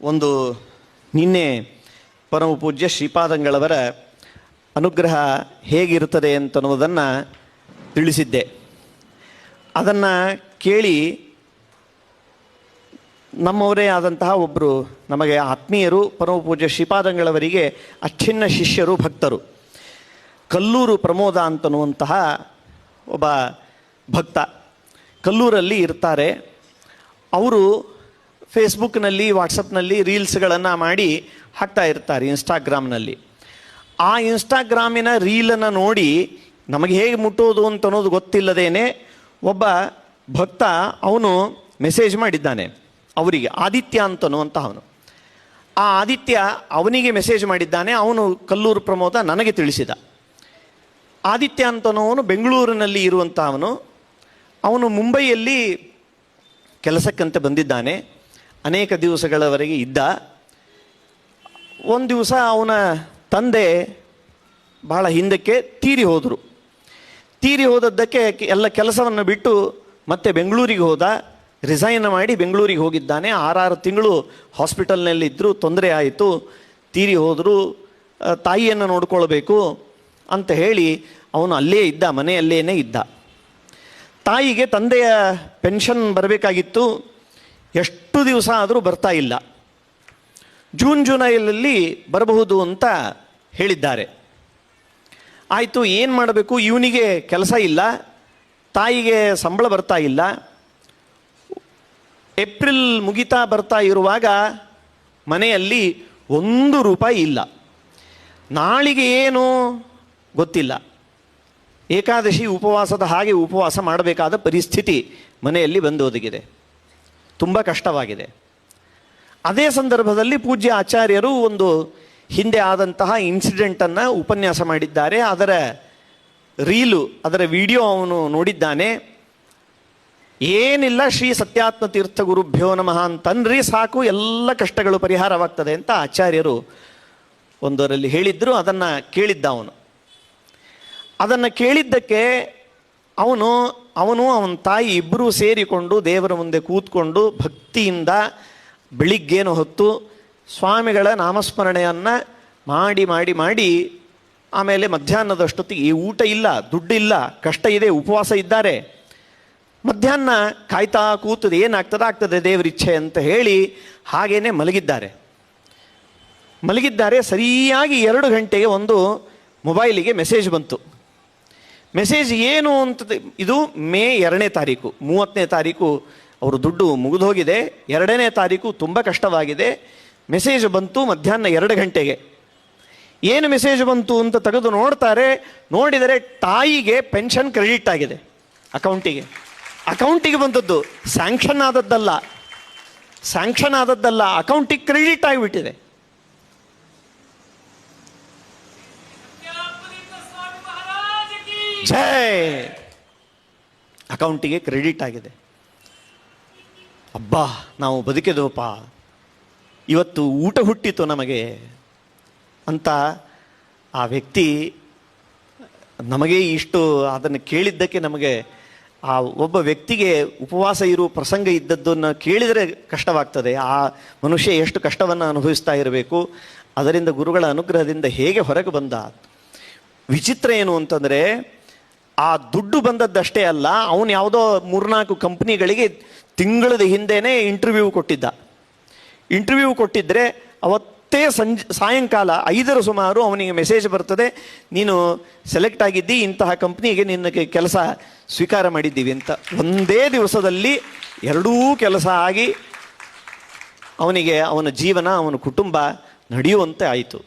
ಒಂದು ನಿನ್ನೆ ಪರಮ ಪೂಜ್ಯ ಶ್ರೀಪಾದಂಗಳವರ ಅನುಗ್ರಹ ಹೇಗಿರುತ್ತದೆ ಅಂತನ್ನುವುದನ್ನು ತಿಳಿಸಿದ್ದೆ. ಅದನ್ನು ಕೇಳಿ ನಮ್ಮವರೇ ಆದಂತಹ ಒಬ್ಬರು ನಮಗೆ ಆತ್ಮೀಯರು, ಪರಮ ಪೂಜ್ಯ ಶ್ರೀಪಾದಂಗಳವರಿಗೆ ಅಚ್ಛಿನ್ನ ಶಿಷ್ಯರು, ಭಕ್ತರು, ಕಲ್ಲೂರು ಪ್ರಮೋದ ಅಂತನ್ನುವಂತಹ ಒಬ್ಬ ಭಕ್ತ ಕಲ್ಲೂರಲ್ಲಿ ಇರ್ತಾರೆ. ಅವರು ಫೇಸ್ಬುಕ್ನಲ್ಲಿ, ವಾಟ್ಸಪ್ನಲ್ಲಿ ರೀಲ್ಸ್ಗಳನ್ನು ಮಾಡಿ ಹಾಕ್ತಾ ಇರ್ತಾರೆ ಇನ್ಸ್ಟಾಗ್ರಾಮ್ನಲ್ಲಿ. ಆ ಇನ್ಸ್ಟಾಗ್ರಾಮಿನ ರೀಲನ್ನು ನೋಡಿ ನಮಗೆ ಹೇಗೆ ಮುಟ್ಟೋದು ಅಂತ ಅನ್ನೋದು ಗೊತ್ತಿಲ್ಲದೇನೆ ಒಬ್ಬ ಭಕ್ತ ಅವನು ಮೆಸೇಜ್ ಮಾಡಿದ್ದಾನೆ ಅವರಿಗೆ, ಆದಿತ್ಯ ಅಂತನ್ನುವಂತಹವನು. ಆ ಆದಿತ್ಯ ಅವನಿಗೆ ಮೆಸೇಜ್ ಮಾಡಿದ್ದಾನೆ. ಅವನು ಕಲ್ಲೂರು ಪ್ರಮೋದ ನನಗೆ ತಿಳಿಸಿದ. ಆದಿತ್ಯ ಅಂತನವನು ಬೆಂಗಳೂರಿನಲ್ಲಿ ಇರುವಂತಹವನು. ಅವನು ಮುಂಬೈಯಲ್ಲಿ ಕೆಲಸಕ್ಕಂತೆ ಬಂದಿದ್ದಾನೆ. ಅನೇಕ ದಿವಸಗಳವರೆಗೆ ಇದ್ದ. ಒಂದು ದಿವಸ ಅವನ ತಂದೆ ಬಹಳ ಹಿಂದಕ್ಕೆ ತೀರಿ ಹೋದರು. ತೀರಿ ಹೋದದ್ದಕ್ಕೆ ಎಲ್ಲ ಕೆಲಸವನ್ನು ಬಿಟ್ಟು ಮತ್ತೆ ಬೆಂಗಳೂರಿಗೆ ಹೋದ. ರಿಸೈನ್ ಮಾಡಿ ಬೆಂಗಳೂರಿಗೆ ಹೋಗಿದ್ದಾನೆ. 6 ತಿಂಗಳು ಹಾಸ್ಪಿಟಲ್ನಲ್ಲಿದ್ದರು. ತೊಂದರೆ ಆಯಿತು. ತೀರಿ ಹೋದರು. ತಾಯಿಯನ್ನು ನೋಡ್ಕೊಳ್ಬೇಕು ಅಂತ ಹೇಳಿ ಅವನು ಅಲ್ಲೇ ಇದ್ದ, ಮನೆಯಲ್ಲೇನೇ ಇದ್ದ. ತಾಯಿಗೆ ತಂದೆಯ ಪೆನ್ಷನ್ ಬರಬೇಕಾಗಿತ್ತು. ಎಷ್ಟು ದಿವಸ ಆದರೂ ಬರ್ತಾ ಇಲ್ಲ. ಜುಲೈಯಲ್ಲಿ ಬರಬಹುದು ಅಂತ ಹೇಳಿದ್ದಾರೆ. ಆಯಿತು, ಏನು ಮಾಡಬೇಕು? ಇವನಿಗೆ ಕೆಲಸ ಇಲ್ಲ, ತಾಯಿಗೆ ಸಂಬಳ ಬರ್ತಾ ಇಲ್ಲ. ಏಪ್ರಿಲ್ ಮುಗಿತಾ ಬರ್ತಾ ಇರುವಾಗ ಮನೆಯಲ್ಲಿ ₹1 ಇಲ್ಲ. ನಾಳಿಗೆ ಏನು ಗೊತ್ತಿಲ್ಲ. ಏಕಾದಶಿ ಉಪವಾಸದ ಹಾಗೆ ಉಪವಾಸ ಮಾಡಬೇಕಾದ ಪರಿಸ್ಥಿತಿ ಮನೆಯಲ್ಲಿ ಬಂದು ಒದಗಿದೆ. ತುಂಬ ಕಷ್ಟವಾಗಿದೆ. ಅದೇ ಸಂದರ್ಭದಲ್ಲಿ ಪೂಜ್ಯ ಆಚಾರ್ಯರು ಒಂದು ಹಿಂದೆ ಆದಂತಹ ಇನ್ಸಿಡೆಂಟನ್ನು ಉಪನ್ಯಾಸ ಮಾಡಿದ್ದಾರೆ. ಅದರ ರೀಲು, ಅದರ ವಿಡಿಯೋ ಅವನು ನೋಡಿದ್ದಾನೆ. ಏನಿಲ್ಲ, ಶ್ರೀ ಸತ್ಯಾತ್ಮ ತೀರ್ಥ ಗುರುಭ್ಯೋ ನಮಃ ಅಂತನ್ರಿ ಸಾಕು, ಎಲ್ಲ ಕಷ್ಟಗಳು ಪರಿಹಾರವಾಗ್ತದೆ ಅಂತ ಆಚಾರ್ಯರು ಒಂದರಲ್ಲಿ ಹೇಳಿದ್ರು. ಅದನ್ನು ಕೇಳಿದ್ದ ಅವನು. ಅದನ್ನು ಕೇಳಿದ್ದಕ್ಕೆ ಅವನು ಅವನ ತಾಯಿ ಇಬ್ಬರೂ ಸೇರಿಕೊಂಡು ದೇವರ ಮುಂದೆ ಕೂತ್ಕೊಂಡು ಭಕ್ತಿಯಿಂದ ಬೆಳಿಗ್ಗೇನು ಹೊತ್ತು ಸ್ವಾಮಿಗಳ ನಾಮಸ್ಮರಣೆಯನ್ನು ಮಾಡಿ ಮಾಡಿ ಮಾಡಿ ಆಮೇಲೆ ಮಧ್ಯಾಹ್ನದಷ್ಟೊತ್ತಿಗೆ ಈ ಊಟ ಇಲ್ಲ, ದುಡ್ಡಿಲ್ಲ, ಕಷ್ಟ ಇದೆ, ಉಪವಾಸ ಇದ್ದಾರೆ. ಮಧ್ಯಾಹ್ನ ಕಾಯ್ತಾ ಕೂತದೆ, ಆಗ್ತದೆ ದೇವರಿಚ್ಛೆ ಅಂತ ಹೇಳಿ ಹಾಗೇನೆ ಮಲಗಿದ್ದಾರೆ. ಸರಿಯಾಗಿ 2 ಗಂಟೆಗೆ ಒಂದು ಮೊಬೈಲಿಗೆ ಮೆಸೇಜ್ ಬಂತು. ಮೆಸೇಜ್ ಏನು ಅಂತ, ಇದು ಮೇ 2ನೇ ತಾರೀಕು, 30ನೇ ತಾರೀಕು ಅವರು ದುಡ್ಡು ಮುಗಿದು ಹೋಗಿದೆ. 2ನೇ ತಾರೀಕು ತುಂಬ ಕಷ್ಟವಾಗಿದೆ. ಮೆಸೇಜ್ ಬಂತು ಮಧ್ಯಾಹ್ನ 2 ಗಂಟೆಗೆ. ಏನು ಮೆಸೇಜ್ ಬಂತು ಅಂತ ತೆಗೆದು ನೋಡ್ತಾರೆ. ನೋಡಿದರೆ ತಾಯಿಗೆ ಪೆನ್ಷನ್ ಕ್ರೆಡಿಟ್ ಆಗಿದೆ ಅಕೌಂಟಿಗೆ ಬಂದದ್ದು. ಸ್ಯಾಂಕ್ಷನ್ ಆದದ್ದಲ್ಲ, ಅಕೌಂಟಿಗೆ ಕ್ರೆಡಿಟ್ ಆಗಿಬಿಟ್ಟಿದೆ. ಜೈ, ಅಕೌಂಟಿಗೆ ಕ್ರೆಡಿಟ್ ಆಗಿದೆ. ಅಬ್ಬಾ, ನಾವು ಬದುಕಿದವಪ್ಪ, ಇವತ್ತು ಊಟ ಹುಟ್ಟಿತು ನಮಗೆ ಅಂತ ಆ ವ್ಯಕ್ತಿ ನಮಗೆ ಇಷ್ಟು ಅದನ್ನು ಕೇಳಿದ್ದಕ್ಕೆ ನಮಗೆ ಆ ಒಬ್ಬ ವ್ಯಕ್ತಿಗೆ ಉಪವಾಸ ಇರುವ ಪ್ರಸಂಗ ಇದ್ದದ್ದನ್ನು ಕೇಳಿದರೆ ಕಷ್ಟವಾಗ್ತದೆ. ಆ ಮನುಷ್ಯ ಎಷ್ಟು ಕಷ್ಟವನ್ನು ಅನುಭವಿಸ್ತಾ ಇರಬೇಕು. ಅದರಿಂದ ಗುರುಗಳ ಅನುಗ್ರಹದಿಂದ ಹೇಗೆ ಹೊರಗೆ ಬಂದ. ವಿಚಿತ್ರ ಏನು ಅಂತಂದರೆ, ಆ ದುಡ್ಡು ಬಂದದ್ದಷ್ಟೇ ಅಲ್ಲ, ಅವನು ಯಾವುದೋ 3-4 ಕಂಪ್ನಿಗಳಿಗೆ ತಿಂಗಳದ ಹಿಂದೆನೇ ಇಂಟರ್ವ್ಯೂ ಕೊಟ್ಟಿದ್ದರೆ ಅವತ್ತೇ ಸಾಯಂಕಾಲ 5ರ ಸುಮಾರು ಅವನಿಗೆ ಮೆಸೇಜ್ ಬರ್ತದೆ, ನೀನು ಸೆಲೆಕ್ಟ್ ಆಗಿದ್ದಿ, ಇಂತಹ ಕಂಪ್ನಿಗೆ ನಿನಗೆ ಕೆಲಸ ಸ್ವೀಕಾರ ಮಾಡಿದ್ದೀವಿ ಅಂತ. ಒಂದೇ ದಿವಸದಲ್ಲಿ 2 ಕೆಲಸ ಆಗಿ ಅವನಿಗೆ ಅವನ ಜೀವನ, ಅವನ ಕುಟುಂಬ ನಡೆಯುವಂತೆ ಆಯಿತು.